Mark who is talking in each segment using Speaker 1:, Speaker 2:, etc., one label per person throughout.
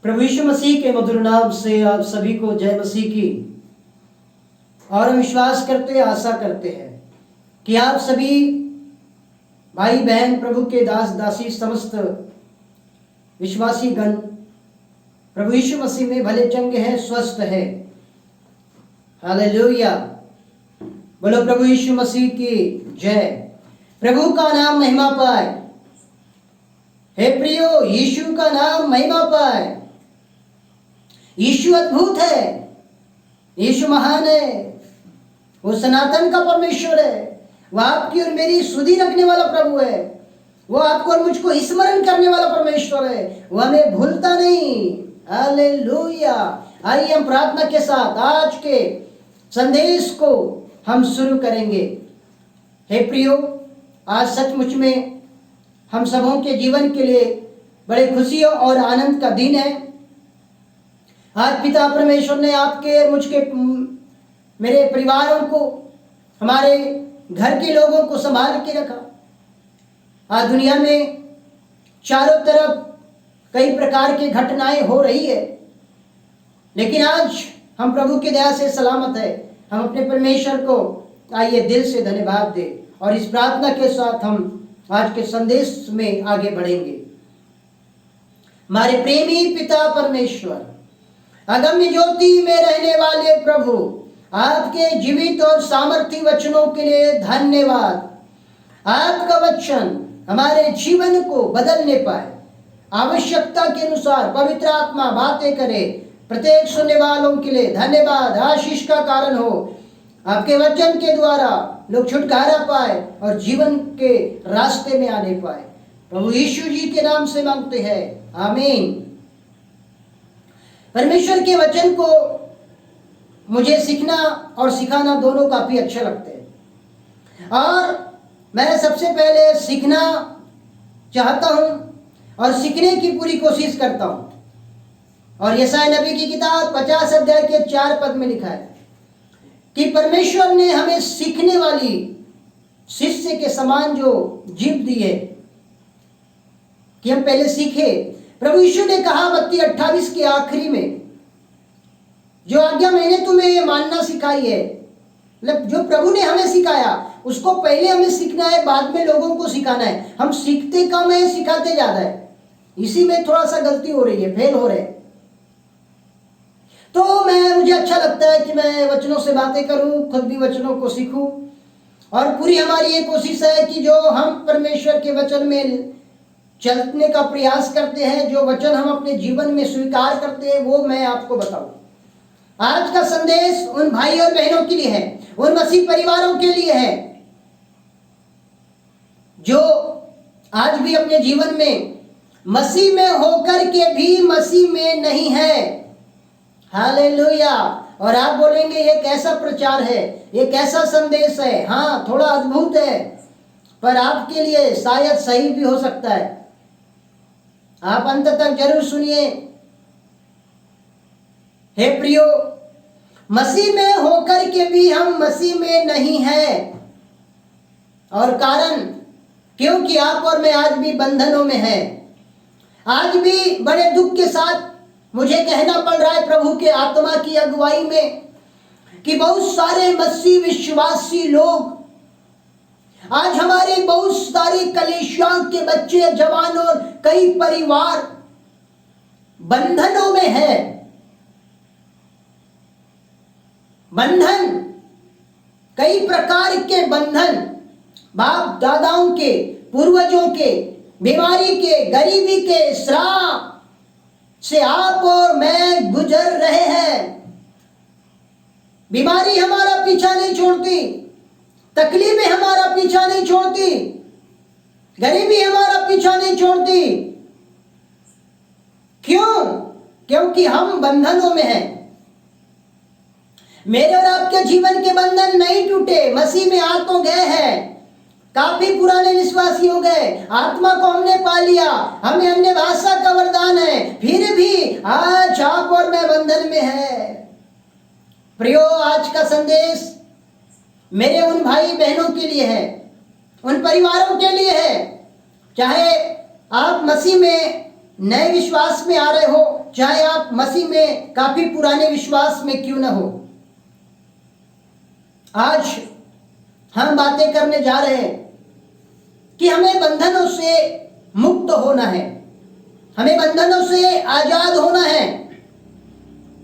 Speaker 1: प्रभु यीशु मसीह के मधुर नाम से आप सभी को जय मसीह की। और हम विश्वास करते आशा करते हैं कि आप सभी भाई बहन प्रभु के दास दासी समस्त विश्वासी गण प्रभु यीशु मसीह में भले चंगे हैं, स्वस्थ है। हालेलुया। बोलो प्रभु यीशु मसीह की जय। प्रभु का नाम महिमा पाए। हे प्रियो, यीशु का नाम महिमा पाए। यीशु अद्भुत है, यीशु महान है, वो सनातन का परमेश्वर है। वह आपकी और मेरी सुधि रखने वाला प्रभु है। वो आपको और मुझको स्मरण करने वाला परमेश्वर है। वह हमें भूलता नहीं। हालेलुया। आइए हम प्रार्थना के साथ आज के संदेश को हम शुरू करेंगे। हे प्रियो, आज सचमुच में हम सबों के जीवन के लिए बड़े खुशी और आनंद का दिन है। आज पिता परमेश्वर ने आपके और मुझके मेरे परिवारों को, हमारे घर के लोगों को संभाल के रखा। आज दुनिया में चारों तरफ कई प्रकार की घटनाएं हो रही है, लेकिन आज हम प्रभु की दया से सलामत है। हम अपने परमेश्वर को आइए दिल से धन्यवाद दें और इस प्रार्थना के साथ हम आज के संदेश में आगे बढ़ेंगे। हमारे प्रेमी पिता परमेश्वर, अगम्य ज्योति में रहने वाले प्रभु, आपके जीवित और सामर्थी वचनों के लिए धन्यवाद। आपका वचन हमारे जीवन को बदलने पाए, आवश्यकता के अनुसार पवित्र आत्मा बातें करे। प्रत्येक सुनने वालों के लिए धन्यवाद। आशीष का कारण हो। आपके वचन के द्वारा लोग छुटकारा पाए और जीवन के रास्ते में आने पाए। प्रभु यीशु जी के नाम से मांगते हैं, आमीन। परमेश्वर के वचन को मुझे सीखना और सिखाना दोनों काफी अच्छा लगते हैं, और मैं सबसे पहले सीखना चाहता हूं और सीखने की पूरी कोशिश करता हूं। और यशायाह नबी की किताब 50 अध्याय के 4 पद में लिखा है कि परमेश्वर ने हमें सीखने वाली शिष्य के समान जो जीभ दी है कि हम पहले सीखे। प्रभु यीशु ने कहा मत्ती 28 के आखिरी में, जो आज्ञा मैंने तुम्हें मानना सिखाई है, मतलब जो प्रभु ने हमें सिखाया उसको पहले हमें सीखना है, बाद में लोगों को सिखाना है। हम सीखते कम है, सिखाते ज्यादा है। इसी में थोड़ा सा गलती हो रही है, फेल हो रहे हैं। तो मुझे अच्छा लगता है कि मैं वचनों से बातें करूं, खुद भी वचनों को सीखूं, और पूरी हमारी ये कोशिश है कि जो हम परमेश्वर के वचन में चलने का प्रयास करते हैं, जो वचन हम अपने जीवन में स्वीकार करते हैं, वो मैं आपको बताऊं। आज का संदेश उन भाई और बहनों के लिए है, उन मसीह परिवारों के लिए है जो आज भी अपने जीवन में मसीह में होकर के भी मसीह में नहीं है। हालेलुया। और आप बोलेंगे ये कैसा प्रचार है, ये कैसा संदेश है। हाँ, थोड़ा अद्भुत है, पर आपके लिए शायद सही भी हो सकता है। आप अंत तक जरूर सुनिए। हे प्रियो, मसीह में होकर के भी हम मसीह में नहीं हैं, और कारण क्योंकि आप और मैं आज भी बंधनों में हैं। आज भी बड़े दुख के साथ मुझे कहना पड़ रहा है प्रभु के आत्मा की अगुवाई में कि बहुत सारे मसीह विश्वासी लोग, आज हमारे बहुत सारे कलीसियाओं के बच्चे, जवान और कई परिवार बंधनों में हैं। बंधन, कई प्रकार के बंधन, बाप दादाओं के, पूर्वजों के, बीमारी के, गरीबी के, श्राप से आप और मैं गुजर रहे हैं। बीमारी हमारा पीछा नहीं छोड़ती, तकलीफें हमारा पीछा नहीं छोड़ती, गरीबी हमारा पीछा नहीं छोड़ती। क्यों? क्योंकि हम बंधनों में हैं। मेरे और आपके जीवन के बंधन नहीं टूटे, मसीह में आ तो गए हैं। काफी पुराने विश्वासी हो गए, आत्मा को हमने पा लिया, हमें अन्य भाषा का वरदान है, फिर भी आज आप और मैं बंधन में है। प्रियो, आज का संदेश मेरे उन भाई बहनों के लिए है, उन परिवारों के लिए है, चाहे आप मसीह में नए विश्वास में आ रहे हो, चाहे आप मसीह में काफी पुराने विश्वास में क्यों न हो, आज हम बातें करने जा रहे हैं कि हमें बंधनों से मुक्त होना है, हमें बंधनों से आजाद होना है।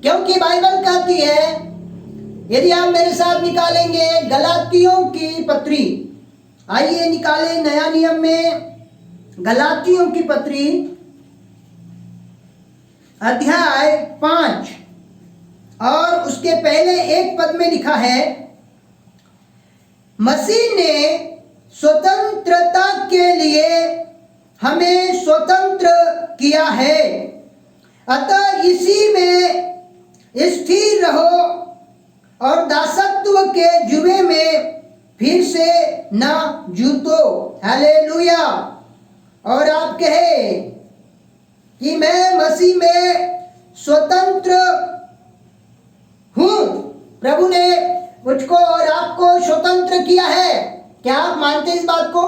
Speaker 1: क्योंकि बाइबल कहती है, यदि आप मेरे साथ निकालेंगे गलातियों की पत्री, आइए निकालें नया नियम में गलातियों की पत्री अध्याय 5 और उसके पहले एक पद में लिखा है, मसीह ने स्वतंत्रता के लिए हमें स्वतंत्र किया है, अतः इसी में स्थिर रहो और दासत्व के जुए में फिर से न जूतो। हालेलुया। और आप कहे कि मैं मसीह में स्वतंत्र हूं, प्रभु ने मुझको और आपको स्वतंत्र किया है। क्या आप मानते हैं इस बात को?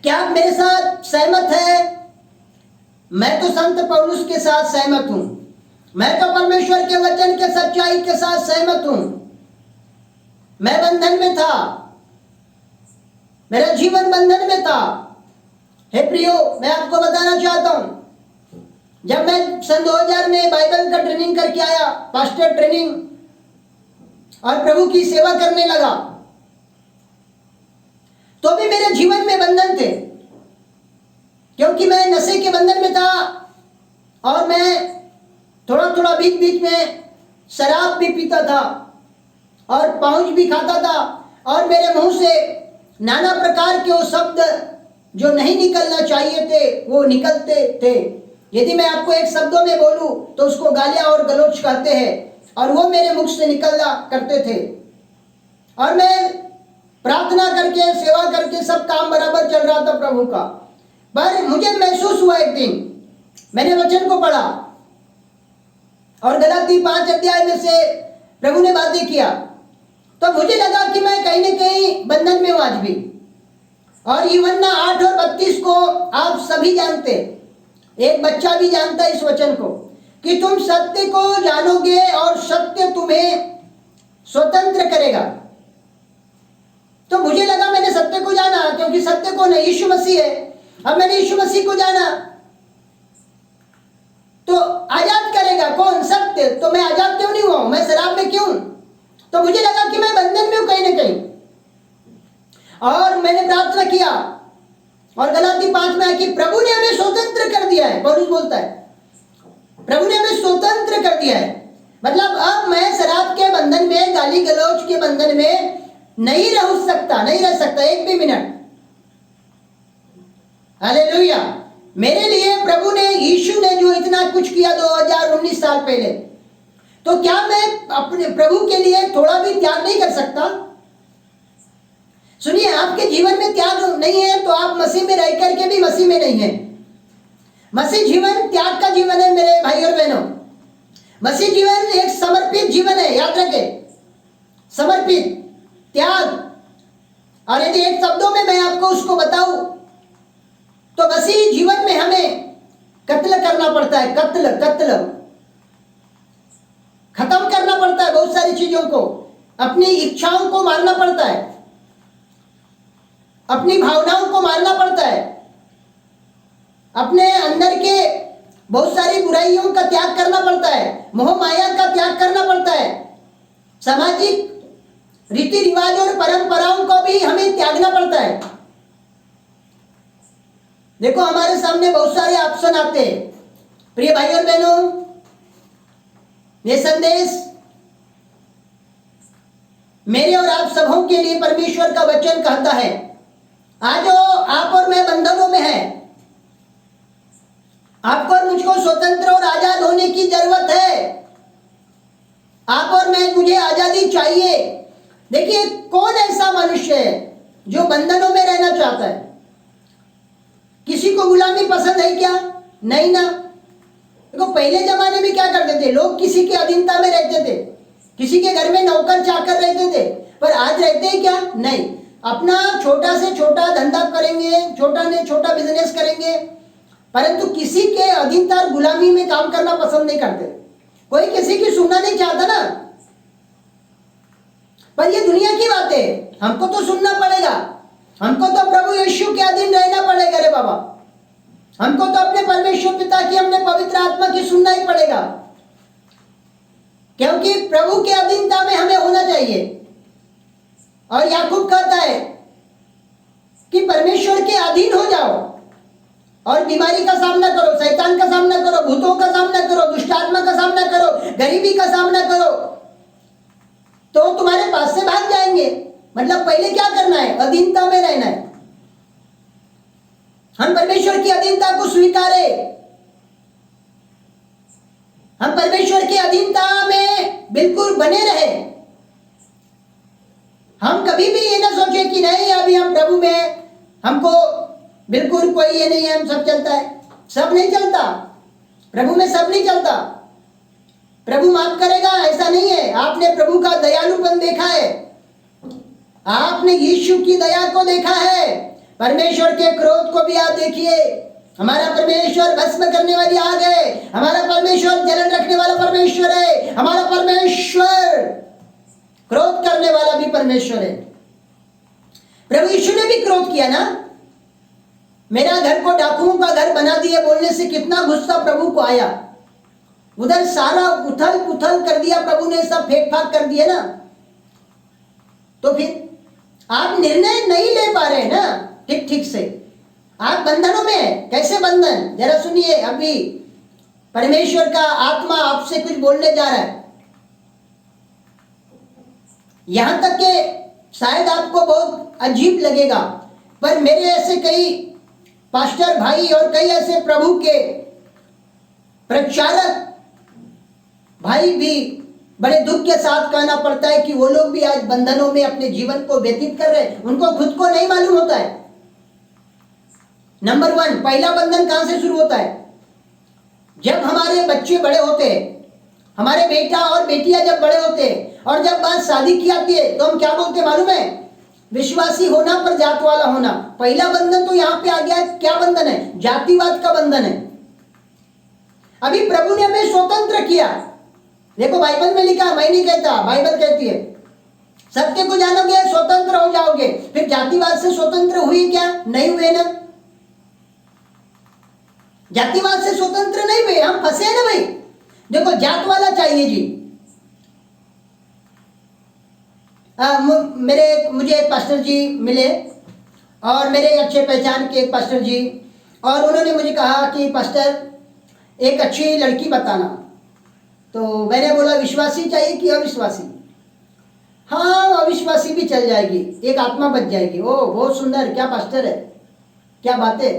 Speaker 1: क्या आप मेरे साथ सहमत हैं? मैं तो संत पौलुस के साथ सहमत हूं, मैं तो परमेश्वर के वचन के सच्चाई के साथ सहमत हूं। मैं बंधन में था, मेरा जीवन बंधन में था। हे प्रियो, मैं आपको बताना चाहता हूं, जब मैं सन 2000 में बाइबल का ट्रेनिंग करके आया, पास्टर ट्रेनिंग, और प्रभु की सेवा करने लगा, तो भी मेरे जीवन में बंधन थे, क्योंकि मैं नशे के बंधन में था और मैं थोड़ा थोड़ा बीच बीच में शराब भी पीता था और पाउच भी खाता था, और मेरे मुंह से नाना प्रकार के वो शब्द जो नहीं निकलना चाहिए थे वो निकलते थे। यदि मैं आपको एक शब्दों में बोलूं तो उसको गालियां और गलोच कहते हैं, और वो मेरे मुख से निकलना करते थे। और मैं प्रार्थना करके सेवा करके सब काम बराबर चल रहा था प्रभु का, पर मुझे महसूस हुआ, एक दिन मैंने वचन को पढ़ा और गलाती 5 अध्याय में से प्रभु ने बातें किया, तो मुझे लगा कि मैं कहीं न कहीं बंधन में हूं आज भी। और यूहन्ना 8 और 32 को आप सभी जानते, एक बच्चा भी जानता है इस वचन को, कि तुम सत्य को जानोगे और सत्य तुम्हें स्वतंत्र करेगा। तो मुझे लगा मैंने सत्य को जाना, क्योंकि सत्य कौन है? यीशु मसीह है। अब मैंने यीशु मसीह को जाना, तो आजाद करेगा कौन? सत्य। तो मैं आजाद क्यों नहीं हुआ? मैं शराब में क्यों? तो मुझे लगा कि मैं बंधन में हूं कहीं ना कहीं, और मैंने प्रार्थना किया और गलाती 5 में है कि प्रभु ने हमें स्वतंत्र कर दिया है। पौलुस बोलता है प्रभु ने हमें स्वतंत्र कर दिया है, मतलब अब मैं शराब के बंधन में, गाली गलौज के बंधन में नहीं रह सकता एक भी मिनट। हालेलुया। मेरे लिए प्रभु ने, यीशु ने जो इतना कुछ किया 2019 साल पहले, तो क्या मैं अपने प्रभु के लिए थोड़ा भी त्याग नहीं कर सकता? सुनिए, आपके जीवन में त्याग नहीं है तो आप मसीह में रह करके भी मसीह में नहीं है। मसीह जीवन त्याग का जीवन है मेरे भाई और बहनों। मसीह जीवन एक समर्पित जीवन है, याद रखें, समर्पित, त्याग। और यदि एक शब्दों में मैं आपको उसको बताऊं तो मसीह जीवन में हमें कत्ल करना पड़ता है, कत्ल खत्म करना पड़ता है, बहुत सारी चीजों को, अपनी इच्छाओं को मारना पड़ता है, अपनी भावनाओं को मारना पड़ता है, अपने अंदर के बहुत सारी बुराइयों का त्याग करना पड़ता है, मोह माया का त्याग करना पड़ता है, सामाजिक रीति रिवाज और परंपराओं को भी हमें त्यागना पड़ता है। देखो, हमारे सामने बहुत सारे ऑप्शन आते हैं। प्रिय भाई और बहनों, ये संदेश मेरे और आप सबों के लिए परमेश्वर का वचन कहता है, आज आप और मैं बंधनों में हैं, आपको और मुझको स्वतंत्र और आजाद होने की जरूरत है। आप और मैं, मुझे आजादी चाहिए। देखिए, कौन ऐसा मनुष्य है जो बंधनों में रहना चाहता है? किसी को गुलामी पसंद है क्या? नहीं ना। देखो, पहले जमाने में क्या करते थे लोग? किसी के अधीनता में रहते थे, किसी के घर में नौकर चाकर रहते थे। पर आज रहते हैं क्या? नहीं। अपना छोटा से छोटा धंधा करेंगे, छोटा ने छोटा बिजनेस करेंगे, परंतु किसी के अधीनता और गुलामी में काम करना पसंद नहीं करते। कोई किसी की सुनना नहीं चाहता ना, पर ये दुनिया की बात है, हमको तो सुनना पड़ेगा, हमको तो प्रभु यीशु के अधीन रहना पड़ेगा रे बाबा। हमको तो अपने परमेश्वर पिता की, हमने पवित्र आत्मा की सुनना ही पड़ेगा, क्योंकि प्रभु के अधीनता में हमें होना चाहिए। और याकूब कहता है कि परमेश्वर के अधीन हो जाओ और बीमारी का सामना करो, शैतान का सामना करो, भूतों का सामना करो, दुष्ट आत्मा का सामना करो, गरीबी का सामना करो, तो तुम्हारे पास से भाग जाएंगे। मतलब पहले क्या करना है? अधीनता में रहना है। हम परमेश्वर की अधीनता को स्वीकारें, हम परमेश्वर की अधीनता में बिल्कुल बने रहे। हम कभी भी ये ना सोचे कि नहीं अभी हम प्रभु में, हमको बिल्कुल कोई ये नहीं है, हम सब चलता है। सब नहीं चलता, प्रभु में सब नहीं चलता। प्रभु माफ करेगा ऐसा नहीं है। आपने प्रभु का दयालुपन देखा है, आपने यीशु की दया को देखा है, परमेश्वर के क्रोध को भी आप देखिए। हमारा परमेश्वर भस्म करने वाली आग है, हमारा परमेश्वर जलन रखने वाला परमेश्वर है, हमारा परमेश्वर क्रोध करने वाला भी परमेश्वर है। प्रभु यीशु ने भी क्रोध किया ना, मेरा घर को डाकुओं का घर बना दिए बोलने से कितना गुस्सा प्रभु को आया। उधर सारा उथल पुथल कर दिया प्रभु ने, सब फेंक फाक कर दिया ना। तो फिर आप निर्णय नहीं ले पा रहे ना ठीक ठीक से, आप बंधनों में हैं। कैसे बंधन? जरा सुनिए, अभी परमेश्वर का आत्मा आपसे कुछ बोलने जा रहा है। यहां तक कि शायद आपको बहुत अजीब लगेगा, पर मेरे ऐसे कई पास्टर भाई और कई ऐसे प्रभु के प्रचारक भाई भी बड़े दुख के साथ कहना पड़ता है कि वो लोग भी आज बंधनों में अपने जीवन को व्यतीत कर रहे हैं। उनको खुद को नहीं मालूम होता है। नंबर 1, पहला बंधन कहां से शुरू होता है? जब हमारे बच्चे बड़े होते हैं, हमारे बेटा और बेटियां जब बड़े होते हैं और जब बात शादी की आती है तो हम क्या बोलते हैं मालूम है? विश्वासी होना पर जात वाला होना। पहला बंधन तो यहां पे आ गया। क्या बंधन है? जातिवाद का बंधन है। अभी प्रभु ने हमें स्वतंत्र किया। देखो बाइबल में लिखा, मैं नहीं कहता, बाइबल कहती है सत्य को जानोगे स्वतंत्र हो जाओगे। फिर जातिवाद से स्वतंत्र हुए क्या? नहीं हुए ना। जातिवाद से स्वतंत्र नहीं हुए, हम फंसे ना भाई। देखो जात वाला चाहिए जी। मुझे एक पास्टर जी मिले और मेरे अच्छे पहचान के एक पास्टर जी, और उन्होंने मुझे कहा कि पास्टर एक अच्छी लड़की बताना। तो मैंने बोला विश्वासी चाहिए कि अविश्वासी? हाँ अविश्वासी भी चल जाएगी, एक आत्मा बच जाएगी। ओ बहुत सुंदर, क्या पास्टर है, क्या बात है।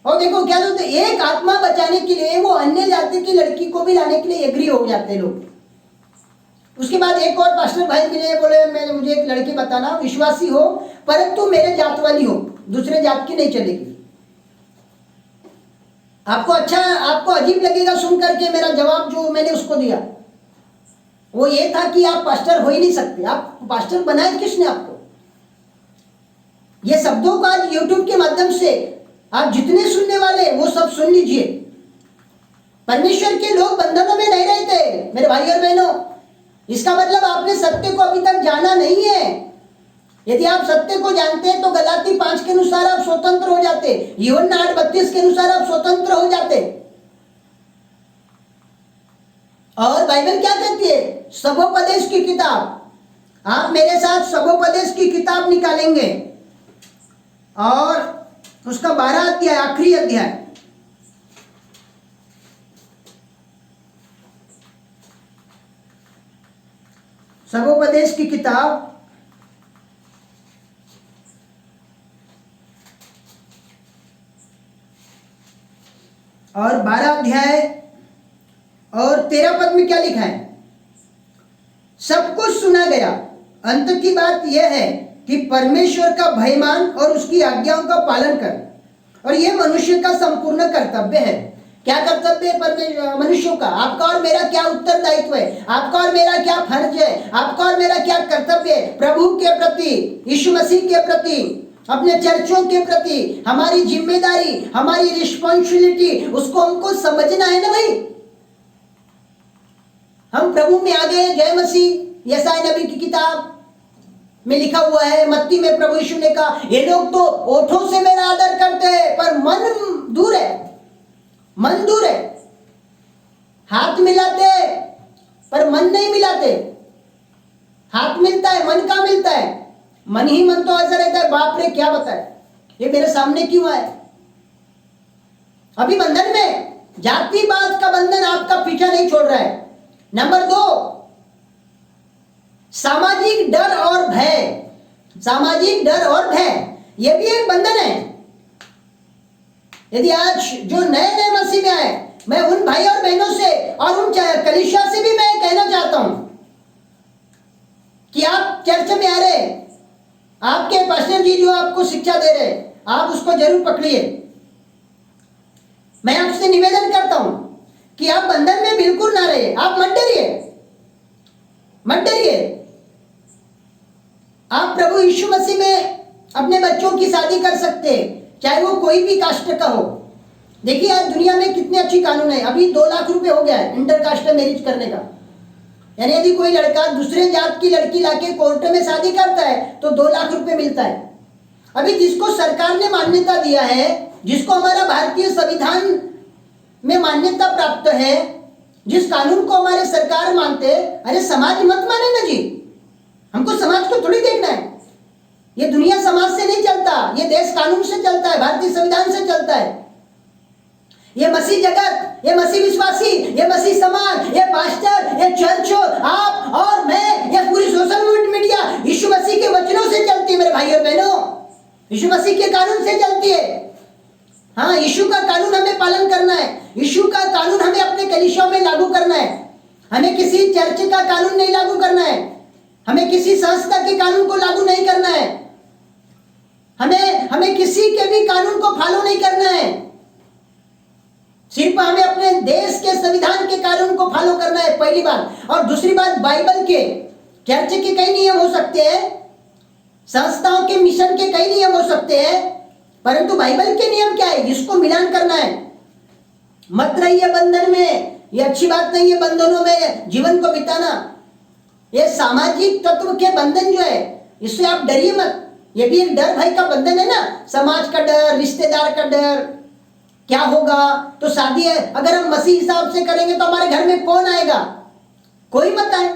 Speaker 1: और देखो क्या होता है, एक आत्मा बचाने के लिए वो अन्य जाति की लड़की को भी लाने के लिए एग्री हो जाते लोग। उसके बाद एक और पास्टर भाई मिले, बोले मुझे एक लड़की बताना, विश्वासी हो परंतु मेरे जात वाली हो, दूसरे जात की नहीं चलेगी। आपको अजीब लगेगा सुन करके मेरा जवाब जो मैंने उसको दिया, वो ये था कि आप पास्टर हो ही नहीं सकते। आप पास्टर बनाए किसने आपको? ये शब्दों को आज यूट्यूब के माध्यम से आप जितने सुनने वाले वो सब सुन लीजिए। परमेश्वर के लोग बंधनों में नहीं रहते मेरे भाई और बहनों। इसका मतलब आपने सत्य को अभी तक जाना नहीं है। यदि आप सत्य को जानते हैं तो गलाती 5 के अनुसार आप स्वतंत्र हो जाते, यूहन्ना 8:32 के अनुसार आप स्वतंत्र हो जाते। और बाइबल क्या कहती है? सबोपदेश की किताब। आप मेरे साथ सबोपदेश की किताब निकालेंगे और उसका 12 अध्याय, आखिरी अध्याय, सबोपदेश की किताब और 12 अध्याय और 13 पद में क्या लिखा है? सब कुछ सुना गया, अंत की बात यह है कि परमेश्वर का भय मान और उसकी आज्ञाओं का पालन कर, और यह मनुष्य का संपूर्ण कर्तव्य है। क्या कर्तव्य है मनुष्यों का? आपका और मेरा क्या उत्तरदायित्व है? आपका और मेरा क्या फर्ज है? आपका और मेरा क्या कर्तव्य है? प्रभु के प्रति, यीशु मसीह के प्रति अपने चर्चों के प्रति हमारी जिम्मेदारी, हमारी रिस्पॉन्सिबिलिटी, उसको हमको समझना है ना भाई। हम प्रभु में आ गए, जय मसीह। यशायाह नबी की किताब में लिखा हुआ है, मत्ती में प्रभु यीशु ने कहा, ये लोग तो ओठों से मेरा आदर करते हैं पर मन दूर है, मन दूर है। हाथ मिलाते पर मन नहीं मिलाते। हाथ मिलता है, मन कहाँ मिलता है? मन ही मन तो ऐसा रहता है, बाप रे क्या बताए, ये मेरे सामने क्यों आए। अभी बंधन में जातिवाद का बंधन आपका पीछा नहीं छोड़ रहा है। नंबर 2, सामाजिक डर और भय। सामाजिक डर और भय यह भी एक बंधन है। यदि आज जो नए नए मसीह में आए, मैं उन भाई और बहनों से और उन कलीसिया से भी मैं कहना चाहता हूं कि आप चर्च में आ रहे, आपके पास्टर जी जो आपको शिक्षा दे रहे, आप उसको जरूर पकड़िए। मैं आपसे निवेदन करता हूं कि आप बंधन में बिल्कुल ना रहिए। आप मत डरिए, मत डरिए। आप प्रभु यीशु मसीह में अपने बच्चों की शादी कर सकते हैं, चाहे वो कोई भी कास्ट का हो। देखिए आज दुनिया में कितने अच्छी कानून है। अभी 2 लाख रुपए हो गया है इंटरकास्ट मैरिज करने का। यानी यदि कोई लड़का दूसरे जात की लड़की लाके कोर्ट में शादी करता है तो 2 लाख रुपए मिलता है। अभी जिसको सरकार ने मान्यता दिया है, जिसको हमारा भारतीय संविधान में मान्यता प्राप्त है, जिस कानून को हमारे सरकार मानते, अरे समाज मत माने ना जी। हमको समाज को थोड़ी देखना है। ये दुनिया समाज से नहीं चलता, ये देश कानून से चलता है, भारतीय संविधान से चलता है। ये मसीह जगत, ये मसीह विश्वासी, ये मसीह समाज, ये पास्टर, ये चर्च, आप और मैं, ये पूरी सोशल मीडिया यीशु मसीह के वचनों से चलती है मेरे भाई और बहनों। यीशु मसीह के कानून से चलती है। हाँ, यीशु का कानून हमें पालन करना है। यीशु का कानून हमें अपने कलीसिया में लागू करना है। हमें किसी चर्च का कानून नहीं लागू करना है। हमें किसी संस्था के कानून को लागू नहीं करना है। हमें किसी के भी कानून को फॉलो नहीं करना है। सिर्फ हमें अपने देश के संविधान के कानून को फॉलो करना है, पहली बात। और दूसरी बात, बाइबल के, चर्च के कई नियम हो सकते हैं, संस्थाओं के मिशन के कई नियम हो सकते हैं, परंतु बाइबल के नियम क्या है, इसको मिलान करना है। मत रहिए बंधन में, ये अच्छी बात नहीं है बंधनों में जीवन को बिताना। ये सामाजिक तत्व के बंधन जो है, इससे आप डरिए मत। ये भी एक डर भय का बंधन है ना, समाज का डर, रिश्तेदार का डर, क्या होगा। तो शादी है, अगर हम मसीह हिसाब से करेंगे तो हमारे घर में कौन आएगा? कोई मत आए,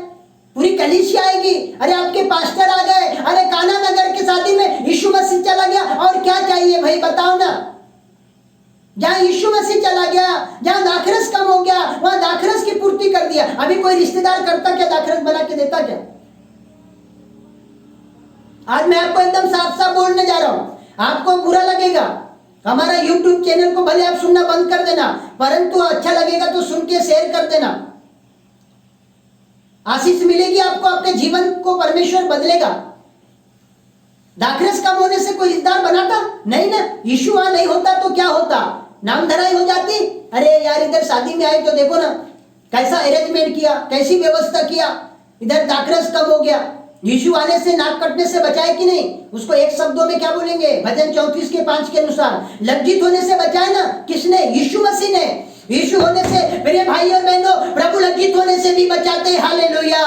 Speaker 1: पूरी कलीसिया आएगी। अरे आपके पास्टर आ गए, अरे कान्हा नगर की शादी में यीशु मसीह चला गया, और क्या चाहिए भाई बताओ ना। जहां यीशु मसीह चला गया, जहां दाखरस कम हो गया, वहां दाखरस की पूर्ति कर दिया। अभी कोई रिश्तेदार करता क्या? दाखरस बना के देता क्या? आज मैं आपको एकदम साफ साफ बोलने जा रहा हूं। आपको बुरा लगेगा, हमारा YouTube चैनल को भले आप सुनना बंद कर देना, परंतु अच्छा लगेगा तो सुन के शेयर कर देना। आशीष मिलेगी आपको, आपके जीवन को परमेश्वर बदलेगा। दाखरस कम होने से कोई रिश्तेदार बनाता नहीं ना। यीशु वहां नहीं होता तो क्या होता? नाम धराई हो जाती। अरे यार इधर शादी में आए तो देखो ना कैसा अरेंजमेंट किया, कैसी व्यवस्था किया, इधर दाखरस कम हो गया। यीशु आने से, नाक कटने से बचाए कि नहीं? उसको एक शब्दों में क्या बोलेंगे? भजन 34 के 5 के अनुसार लज्जित होने से बचाए ना। किसने? यीशु मसीह ने। यीशु होने से मेरे भाई और बहनों, प्रभु लज्जित होने से भी बचाते हैं। हालेलुया।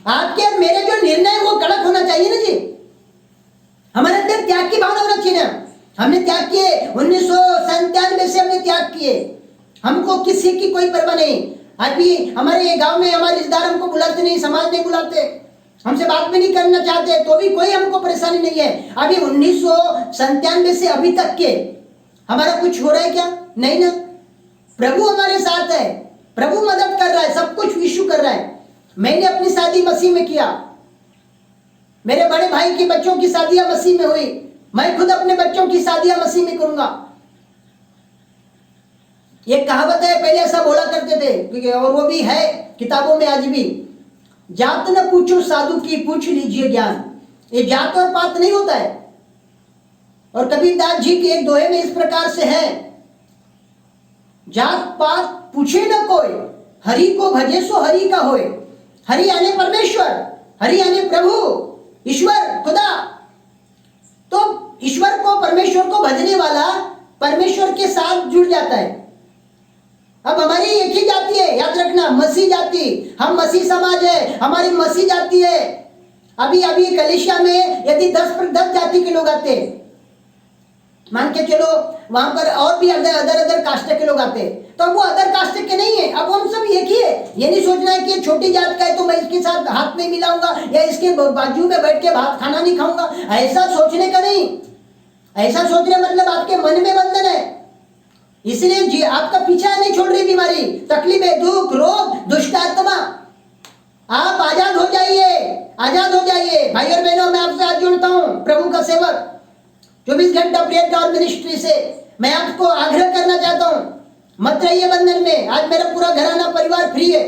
Speaker 1: आपके और मेरे जो निर्णय है वो कड़क होना चाहिए ना जी। हमारे अंदर त्याग की भावना होना चाहिए ना। हमने त्याग किए, 1997 से हमने त्याग किए। हमको किसी की कोई परवाह नहीं। अभी हमारे गांव में हमारे रिश्तेदार हमको बुलाते नहीं, समाज नहीं बुलाते, हमसे बात भी नहीं करना चाहते, तो भी कोई हमको परेशानी नहीं है। अभी 1997 से अभी तक के हमारा कुछ हो रहा है क्या? नहीं ना। प्रभु हमारे साथ है, प्रभु मदद कर रहा है, सब कुछ यीशु कर रहा है। मैंने अपनी शादी मसीह में किया, मेरे बड़े भाई के बच्चों की शादियां मसीह में हुई, मैं खुद अपने बच्चों की शादियां मसीह में करूंगा। ये कहावत है, पहले ऐसा बोला करते थे और वो भी है किताबों में आज भी, जात न पूछो साधु की, पूछ लीजिए ज्ञान। ये जात और पात नहीं होता है। और कबीरदास जी के एक दोहे में इस प्रकार से है, जात पात पूछे न कोई, हरि को भजे सो हरि का होए। हरि यानी परमेश्वर, हरि यानी प्रभु, ईश्वर, खुदा। तो भजने वाला परमेश्वर के साथ जुड़ जाता है। अब हमारी एक ही जाति है, याद रखना, मसीह जाति। हम मसीह समाज है, हमारी मसीह जाति है। अभी अभी कलीसिया में यदि 10 जाति के लोग आते हैं, मान के चलो वहां पर और भी अदर कास्ट के लोग आते हैं, तो अब वो अदर कास्ट के नहीं है, अब हम सब एक ही है। ये नहीं सोचना है कि छोटी जात का है तो मैं इसके साथ हाथ नहीं मिलाऊंगा या इसके बाजू में बैठ के भात खाना नहीं खाऊंगा, ऐसा सोचने का नहीं। ऐसा सोचने मतलब आपके मन में बंधन है, इसलिए जी आपका पीछा नहीं छोड़ रही बीमारी, तकलीफें, दुख, रोग, दुष्ट आत्मा। आप आजाद हो जाइए, आजाद हो जाइए। भाई और बहनों, मैं आपसे आज जुड़ता हूं, प्रभु का सेवक 24 घंटा प्रेयर टावर मिनिस्ट्री से मैं आपको आग्रह करना चाहता हूं, मत रहिए बंधन में। आज मेरा पूरा घराना परिवार फ्री है,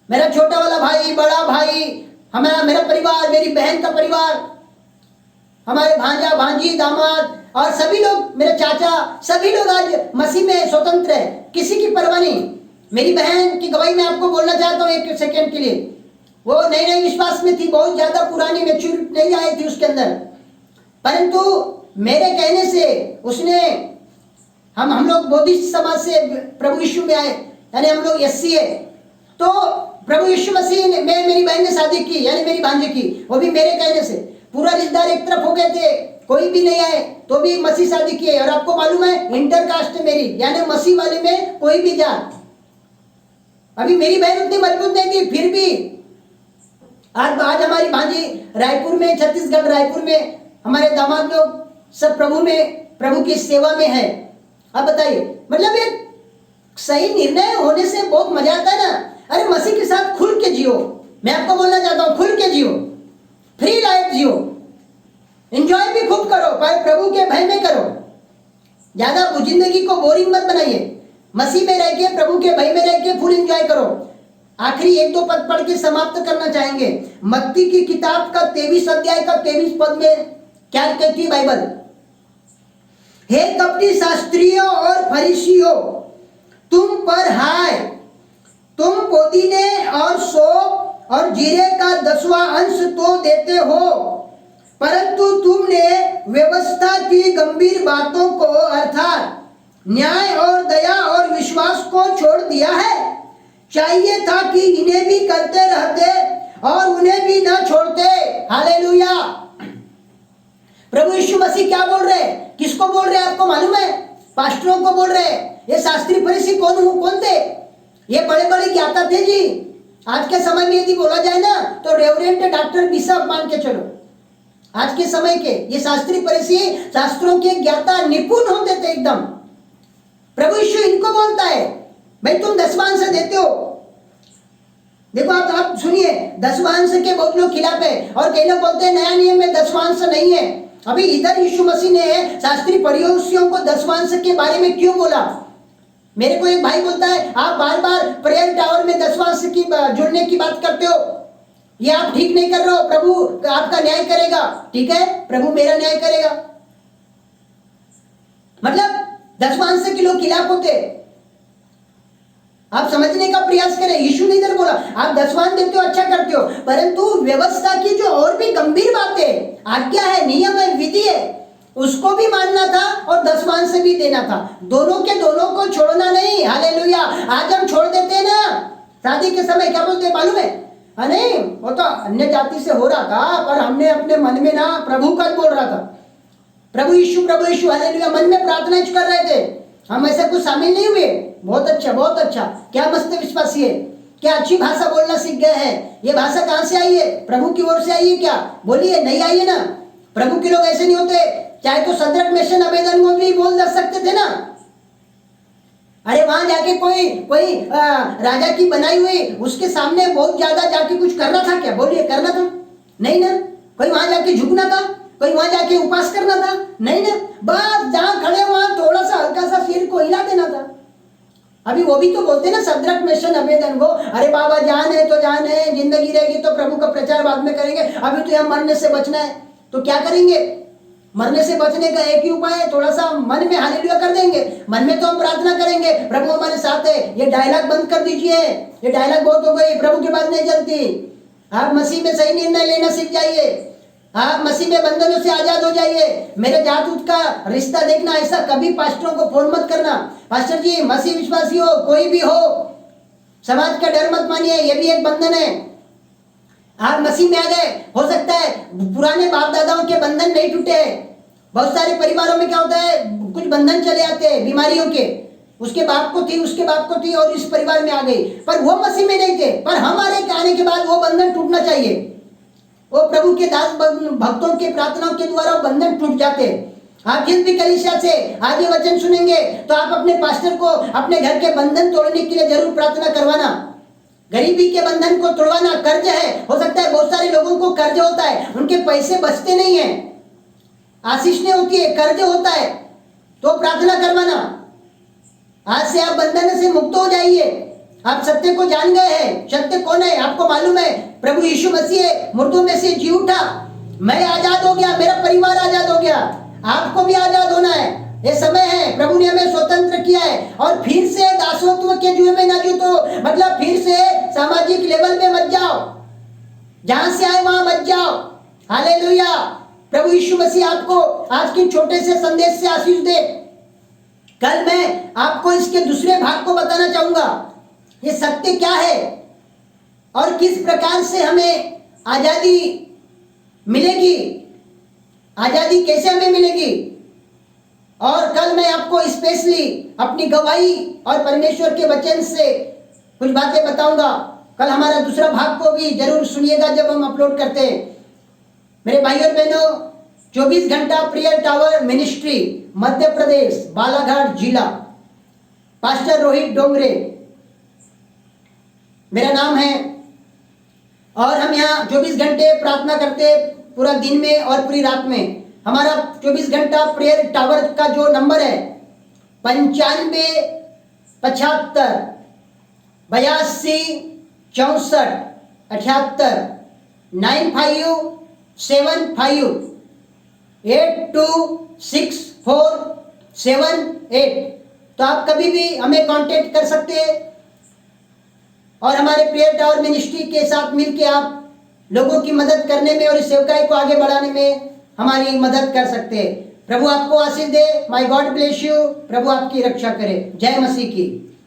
Speaker 1: मेरा छोटा वाला भाई, बड़ा भाई, हमारा मेरा परिवार, मेरी बहन का परिवार, हमारे भांजा भांजी, दामाद और सभी लोग, मेरे चाचा, सभी लोग आज मसीह में स्वतंत्र है, किसी की परवाह नहीं। मेरी बहन की गवाही मैं आपको बोलना चाहता हूँ एक सेकेंड के लिए। वो नई नई विश्वास में थी, बहुत ज्यादा पुरानी मैच्योरिटी नहीं आई थी उसके अंदर, परंतु मेरे कहने से उसने, हम लोग बौद्धिस्ट समाज से प्रभु यीशु में आए, यानी हम लोग एससी है, तो प्रभु यीशु मसीह ने, मेरी बहन ने शादी की, यानी मेरी भांजी की, वो भी मेरे कहने से। पूरा रिश्तेदार एक तरफ हो गए थे, कोई भी नहीं आए, तो भी मसीह शादी किए। और आपको मालूम है इंटर कास्ट है मेरी, यानी मसीह वाले में कोई भी जात। अभी मेरी बहन उतनी मजबूत नहीं थी, फिर भी आज हमारी भांजी रायपुर में, छत्तीसगढ़ रायपुर में, हमारे दामाद लोग सब प्रभु में, प्रभु की सेवा में है। अब बताइए, मतलब एक सही निर्णय होने से बहुत मजा आता है ना। अरे मसीह के साथ खुल के जियो, मैं आपको बोलना चाहता हूं, खुल के जियो, फ्री लाइफ जियो, एंजॉय भी खूब करो, पर प्रभु के भय में करो। ज्यादा जिंदगी को बोरिंग मत बनाइए, मसीह में रह के, प्रभु के भय में रह के फुल एंजॉय करो। आखिरी 1-2 पद पढ़ के समाप्त करना चाहेंगे। मत्ती की किताब का 23 अध्याय का 23 पद में क्या कहती है बाइबल? हे कपटी शास्त्रियों और फरीसियों, तुम पर हाय, तुम पुदीने और सौंफ और जीरे का 10वां अंश तो देते हो, परंतु तुमने व्यवस्था की गंभीर बातों को अर्थात न्याय और दया और विश्वास को छोड़ दिया है। चाहिए था कि इन्हें भी करते रहते और उन्हें भी न छोड़ते। हालेलुया। प्रभु यीशु मसीह क्या बोल रहे हैं? किसको बोल रहे हैं आपको मालूम है? पास्टरों को बोल रहे हैं। ये शास्त्री फरीसी कौन थे? ये बड़े बड़े ज्ञाता थे जी। आज के समय में यदि बोला जाए ना तो रेवरेंट, डॉक्टर, बिशप मान के चलो। आज के समय के ये शास्त्री फरीसी शास्त्रों के ज्ञाता, निपुण होते थे एकदम। प्रभु यीशु इनको बोलता है, भाई तुम 10वां अंश देते हो। देखो आप सुनिए, 10वां अंश के बहुत लोग खिलाफ है और कई लोग बोलते हैं नया नियम में 10वां अंश नहीं है। अभी इधर यीशु मसीह ने शास्त्री फरीसियों को 10वां अंश के बारे में क्यों बोला? मेरे को एक भाई बोलता है आप बार बार प्रेयर टावर में 10वां अंश की जुड़ने की बात करते हो, ये आप ठीक नहीं कर रहे हो, प्रभु आपका न्याय करेगा। ठीक है, प्रभु मेरा न्याय करेगा, मतलब 10वां अंश के लोग खिलाफ होते। आप समझने का प्रयास करें, यीशु ने इधर बोला आप 10वां देते हो, अच्छा करते हो, परंतु व्यवस्था की जो और भी गंभीर बातें, आज्ञा है, नियम है, विधि है, उसको भी मानना था और 10वां से भी देना था। दोनों के दोनों को छोड़ना नहीं। हालेलुया। आज हम छोड़ देते हैं ना, शादी के समय क्या बोलते मालूम है? नहीं, वो तो अन्य जाति से हो रहा था, पर हमने अपने मन में ना प्रभु का बोल रहा था, प्रभु यीशु हालेलुया, मन में प्रार्थना कर रहे थे, हम ऐसे कुछ शामिल नहीं हुए। बहुत अच्छा, बहुत अच्छा, क्या मस्त विश्वासी है, क्या अच्छी भाषा बोलना सीख गए हैं। ये भाषा कहां से आई है? प्रभु की ओर से आई है क्या? बोलिए, नहीं आई है ना। प्रभु के लोग ऐसे नहीं होते, चाहे तो सदरक मेशन अबेदनगो भी बोल सकते थे ना। अरे वहां जाके कोई राजा की बनाई हुई उसके सामने बहुत ज्यादा जाके कुछ करना था क्या? बोलिए, करना था? नहीं ना। कोई वहां जाके झुकना था? कोई वहां जाके उपास करना था? नहीं ना। बस जहां खड़े वहां थोड़ा सा हल्का सा सिर को हिला देना था। अभी वो भी तो बोलते ना सदरक मेशन अबेदनगो, अरे बाबा जान है तो जान है, जिंदगी रहेगी तो प्रभु का प्रचार बाद में करेंगे, अभी तो यहाँ मरने से बचना है। तो क्या करेंगे? मरने से बचने का एक ही उपाय है, थोड़ा सा मन में हालेलुया कर देंगे। मन में तो हम प्रार्थना करेंगे प्रभु हमारे साथ है। ये डायलॉग बंद कर दीजिए, ये डायलॉग बहुत हो गई, प्रभु की बात नहीं चलती। आप मसीह में सही निर्णय लेना सीख जाइए। आप मसीह में बंधनों से आजाद हो जाइए। मेरे जात उत का रिश्ता देखना, ऐसा कभी पास्टरों को फोन मत करना, पास्टर जी मसीह विश्वासी हो कोई भी हो, समाज का डर मत मानिए, ये भी एक बंधन है। आप मसीह में आ गए, हो सकता है पुराने बाप दादाओं के बंधन नहीं टूटे हैं। बहुत सारे परिवारों में क्या होता है, कुछ बंधन चले आते हैं बीमारियों के, उसके बाप को थी, उसके बाप को थी और इस परिवार में आ गई, पर वो मसीह में नहीं थे। पर हमारे आने के बाद वो बंधन टूटना चाहिए। वो प्रभु के दास भक्तों के प्रार्थनाओं के द्वारा वो बंधन टूट जाते हैं। आप जिस भी कलीसिया से आगे वचन सुनेंगे तो आप अपने पास्टर को अपने घर के बंधन तोड़ने के लिए जरूर प्रार्थना करवाना, गरीबी के बंधन को तोड़वाना। कर्ज है, हो सकता है बहुत सारे लोगों को कर्ज होता है, उनके पैसे बचते नहीं है, आशीष नहीं होती है, कर्ज होता है, तो प्रार्थना करवाना। आज से आप बंधन से मुक्त हो जाइए। आप सत्य को जान गए हैं। सत्य कौन है आपको मालूम है, प्रभु यीशु मसीह है, मुर्दों में से जी उठा। मैं आजाद हो गया, मेरा परिवार आजाद हो गया, आपको भी आजाद होना है। ये समय है, प्रभु ने हमें स्वतंत्र किया है। और फिर से दासत्व के जुए में ना जूतो, मतलब फिर से सामाजिक लेवल में मत जाओ, जहां से आए वहां मत जाओ। हालेलुया। प्रभु यीशु मसीह आपको आज के छोटे से संदेश से आशीष दे। कल मैं आपको इसके दूसरे भाग को बताना चाहूंगा, ये सत्य क्या है और किस प्रकार से हमें आजादी मिलेगी, आजादी कैसे हमें मिलेगी। और कल मैं आपको स्पेशली अपनी गवाही और परमेश्वर के वचन से कुछ बातें बताऊंगा। कल हमारा दूसरा भाग को भी जरूर सुनिएगा जब हम अपलोड करते हैं। मेरे भाई और बहनों, 24 घंटा prayer tower ministry, Madhya Pradesh, Balaghat जिला, पास्टर रोहित डोंगरे मेरा नाम है। और हम यहाँ 24 घंटे प्रार्थना करते हैं, पूरा दिन में और पूरी रात में। हमारा 24 घंटा प्रेयर टावर का जो नंबर है 95 75 82 64 78 95 75 826478। तो आप कभी भी हमें कांटेक्ट कर सकते हैं और हमारे प्रेयर टावर मिनिस्ट्री के साथ मिलकर आप लोगों की मदद करने में और इस सेवकाई को आगे बढ़ाने में हमारी मदद कर सकते हैं। प्रभु आपको आशीष दे। May God bless you. प्रभु आपकी रक्षा करे। जय मसीह की।